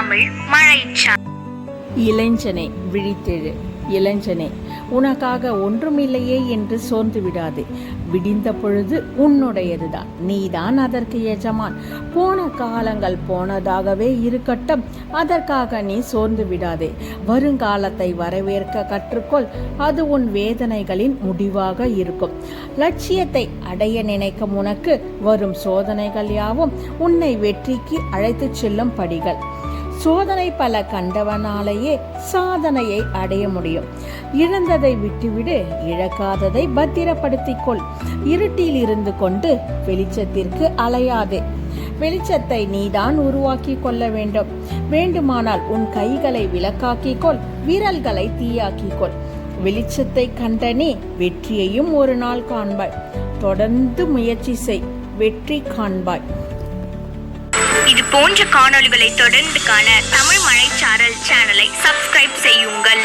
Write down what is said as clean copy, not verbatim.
தமிழ் மழைச்சாரல். இளைஞனே விழித்தெழு. இளைஞனே, உனக்காக ஒன்றுமில்லையே என்று சோர்ந்து விடாதே. விடிந்த பொழுது உன்னுடையதுதான், நீதான் அதற்கு எஜமான். போன காலங்கள் போனதாகவே இருக்கட்டும், அதற்காக நீ சோர்ந்து விடாதே. வருங்காலத்தை வரவேற்க கற்றுக்கொள், அது உன் வேதனைகளின் முடிவாக இருக்கும். லட்சியத்தை அடைய நினைக்கும் உனக்கு வரும் சோதனைகள் யாவும் உன்னை வெற்றிக்கு அழைத்துச் செல்லும் படிகள். சோதனை பல கண்டவனாலேயே சாதனையை அடைய முடியும். இழந்ததை விட்டுவிடு, இழக்காததை பத்திரப்படுத்திக் கொள். இருட்டில் இருந்து கொண்டு வெளிச்சத்திற்கு அலையாதே. வெளிச்சத்தை நீதான் உருவாக்கி கொள்ள வேண்டும். வேண்டுமானால் உன் கைகளை விளக்காக்கிக் கொள், விரல்களை தீயாக்கிக் கொள். வெளிச்சத்தை கண்ட நீ வெற்றியையும் ஒரு நாள் காண்பாய். தொடர்ந்து முயற்சி செய், வெற்றி காண்பாய். இது போன்ற காணொளிகளை தொடர்ந்து காண தமிழ் மழைச்சாரல் சேனலை சப்ஸ்கிரைப் செய்யுங்கள்.